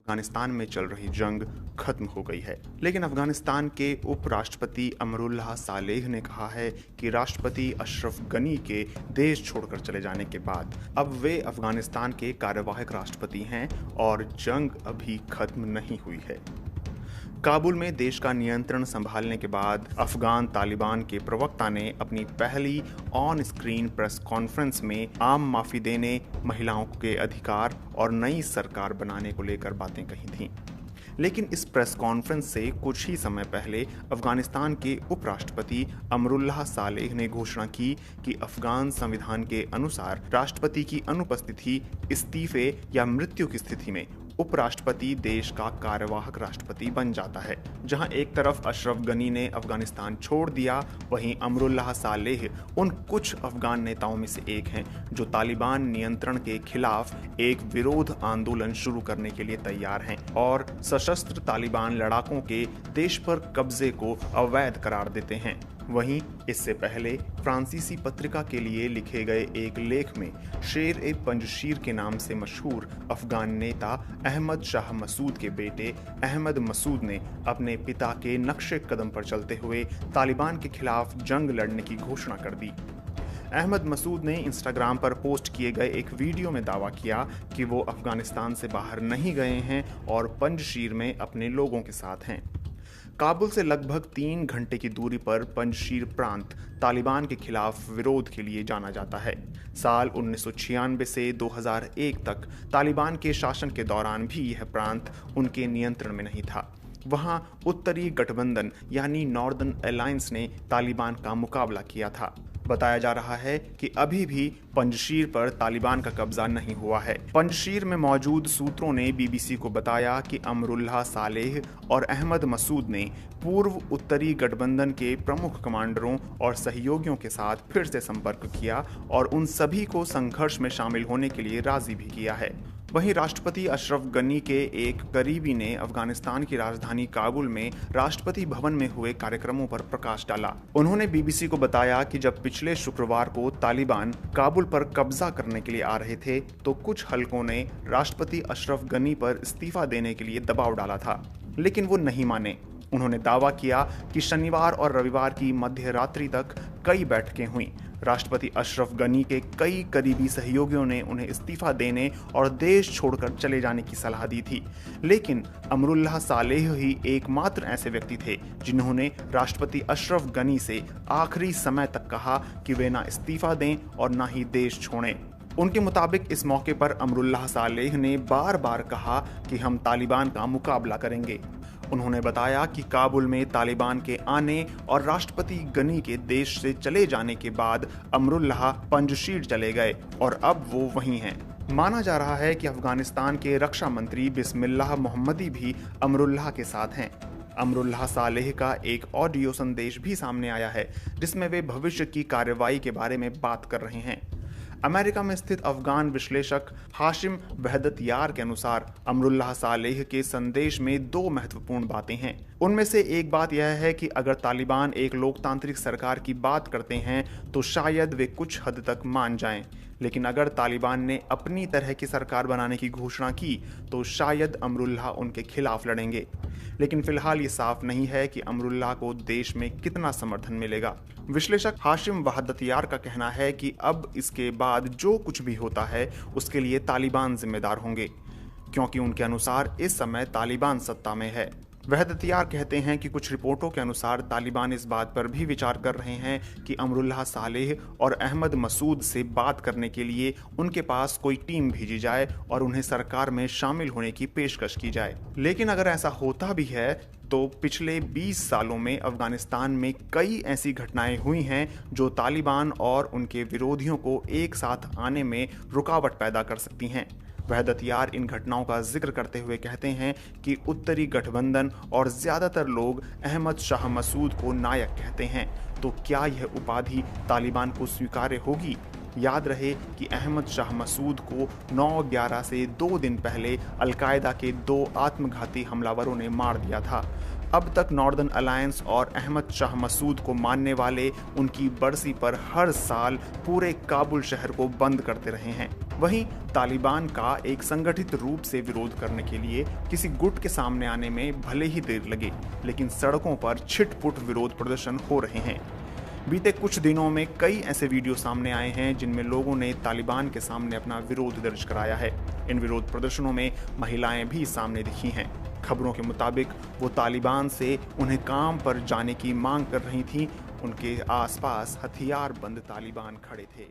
अफगानिस्तान में चल रही जंग खत्म हो गई है। लेकिन अफगानिस्तान के उपराष्ट्रपति अमरुल्लाह सालेह ने कहा है कि राष्ट्रपति अशरफ गनी के देश छोड़कर चले जाने के बाद अब वे अफगानिस्तान के कार्यवाहक राष्ट्रपति हैं और जंग अभी खत्म नहीं हुई है। काबुल में देश का नियंत्रण संभालने के बाद अफगान तालिबान के प्रवक्ता ने अपनी पहली ऑन स्क्रीन प्रेस कॉन्फ्रेंस में आम माफी देने, महिलाओं के अधिकार और नई सरकार बनाने को लेकर बातें कही थीं। लेकिन इस प्रेस कॉन्फ्रेंस से कुछ ही समय पहले अफगानिस्तान के उपराष्ट्रपति अमरुल्लाह सालेह ने घोषणा की कि अफगान संविधान के अनुसार राष्ट्रपति की अनुपस्थिति, इस्तीफे या मृत्यु की स्थिति में उपराष्ट्रपति देश का कार्यवाहक राष्ट्रपति बन जाता है। जहां एक तरफ अशरफ गनी ने अफगानिस्तान छोड़ दिया, वहीं अमरुल्लाह सालेह उन कुछ अफगान नेताओं में से एक हैं जो तालिबान नियंत्रण के खिलाफ एक विरोध आंदोलन शुरू करने के लिए तैयार हैं और सशस्त्र तालिबान लड़ाकों के देश पर कब्जे को अवैध करार देते हैं। वहीं इससे पहले फ्रांसीसी पत्रिका के लिए लिखे गए एक लेख में शेर-ए-पंजशीर के नाम से मशहूर अफगान नेता अहमद शाह मसूद के बेटे अहमद मसूद ने अपने पिता के नक्शे कदम पर चलते हुए तालिबान के खिलाफ जंग लड़ने की घोषणा कर दी। अहमद मसूद ने इंस्टाग्राम पर पोस्ट किए गए एक वीडियो में दावा किया कि वो अफगानिस्तान से बाहर नहीं गए हैं और पंजशीर में अपने लोगों के साथ हैं। काबुल से लगभग 3 घंटे की दूरी पर पंजशीर प्रांत तालिबान के खिलाफ विरोध के लिए जाना जाता है। साल 1996 से 2001 तक तालिबान के शासन के दौरान भी यह प्रांत उनके नियंत्रण में नहीं था। वहां उत्तरी गठबंधन यानी नॉर्दर्न अलायंस ने तालिबान का मुकाबला किया था। बताया जा रहा है कि अभी भी पंजशीर पर तालिबान का कब्जा नहीं हुआ है। पंजशीर में मौजूद सूत्रों ने बीबीसी को बताया कि अमरुल्लाह सालेह और अहमद मसूद ने पूर्व उत्तरी गठबंधन के प्रमुख कमांडरों और सहयोगियों के साथ फिर से संपर्क किया और उन सभी को संघर्ष में शामिल होने के लिए राजी भी किया है। वहीं राष्ट्रपति अशरफ गनी के एक करीबी ने अफगानिस्तान की राजधानी काबुल में राष्ट्रपति भवन में हुए कार्यक्रमों पर प्रकाश डाला। उन्होंने बीबीसी को बताया कि जब पिछले शुक्रवार को तालिबान काबुल पर कब्जा करने के लिए आ रहे थे तो कुछ हलकों ने राष्ट्रपति अशरफ गनी पर इस्तीफा देने के लिए दबाव डाला था, लेकिन वो नहीं माने। उन्होंने दावा किया कि शनिवार और रविवार की मध्य रात्रि तक कई बैठकें हुईं। राष्ट्रपति अशरफ गनी के कई करीबी सहयोगियों ने उन्हें इस्तीफा देने और देश छोड़कर चले जाने की सलाह दी थी, लेकिन अमरुल्लाह सालेह ही एकमात्र ऐसे व्यक्ति थे जिन्होंने राष्ट्रपति अशरफ गनी से आखिरी समय तक कहा कि वे ना इस्तीफा दें और ना ही देश छोड़ें। उनके मुताबिक इस मौके पर अमरुल्लाह सालेह ने बार बार कहा कि हम तालिबान का मुकाबला करेंगे। उन्होंने बताया कि काबुल में तालिबान के आने और राष्ट्रपति गनी के देश से चले जाने के बाद अमरुल्लाह पंजशीर चले गए और अब वो वहीं हैं। माना जा रहा है कि अफगानिस्तान के रक्षा मंत्री बिस्मिल्लाह मोहम्मदी भी अमरुल्लाह के साथ हैं। अमरुल्लाह सालेह का एक ऑडियो संदेश भी सामने आया है जिसमें वे भविष्य की कार्रवाई के बारे में बात कर रहे हैं। अमेरिका में स्थित अफगान विश्लेषक हाशिम वहदतयार के अनुसार अमरुल्लाह सालेह के संदेश में 2 महत्वपूर्ण बातें हैं। उनमें से एक बात यह है कि अगर तालिबान एक लोकतांत्रिक सरकार की बात करते हैं तो शायद वे कुछ हद तक मान जाएं, लेकिन अगर तालिबान ने अपनी तरह की सरकार बनाने की घोषणा की तो शायद अमरुल्लाह उनके खिलाफ लड़ेंगे। लेकिन फिलहाल ये साफ नहीं है कि अमरुल्लाह को देश में कितना समर्थन मिलेगा। विश्लेषक हाशिम वहदतयार का कहना है कि अब इसके बाद जो कुछ भी होता है उसके लिए तालिबान जिम्मेदार होंगे, क्योंकि उनके अनुसार इस समय तालिबान सत्ता में है। वहदतयार कहते हैं कि कुछ रिपोर्टों के अनुसार तालिबान इस बात पर भी विचार कर रहे हैं कि अमरुल्लाह सालेह और अहमद मसूद से बात करने के लिए उनके पास कोई टीम भेजी जाए और उन्हें सरकार में शामिल होने की पेशकश की जाए। लेकिन अगर ऐसा होता भी है तो पिछले 20 सालों में अफगानिस्तान में कई ऐसी घटनाएं हुई हैं जो तालिबान और उनके विरोधियों को एक साथ आने में रुकावट पैदा कर सकती हैं। वहदतयार इन घटनाओं का जिक्र करते हुए कहते हैं कि उत्तरी गठबंधन और ज्यादातर लोग अहमद शाह मसूद को नायक कहते हैं, तो क्या यह उपाधि तालिबान को स्वीकार्य होगी? याद रहे कि अहमद शाह मसूद को 9/11 से 2 दिन पहले अलकायदा के 2 आत्मघाती हमलावरों ने मार दिया था। अब तक नॉर्दर्न अलायंस और अहमद शाह मसूद को मानने वाले उनकी बरसी पर हर साल पूरे काबुल शहर को बंद करते रहे हैं। वहीं तालिबान का एक संगठित रूप से विरोध करने के लिए किसी गुट के सामने आने में भले ही देर लगे, लेकिन सड़कों पर छिटपुट विरोध प्रदर्शन हो रहे हैं। बीते कुछ दिनों में कई ऐसे वीडियो सामने आए हैं जिनमें लोगों ने तालिबान के सामने अपना विरोध दर्ज कराया है। इन विरोध प्रदर्शनों में महिलाएं भी सामने दिखी हैं। खबरों के मुताबिक वो तालिबान से उन्हें काम पर जाने की मांग कर रही थीं। उनके आसपास हथियार बंद तालिबान खड़े थे।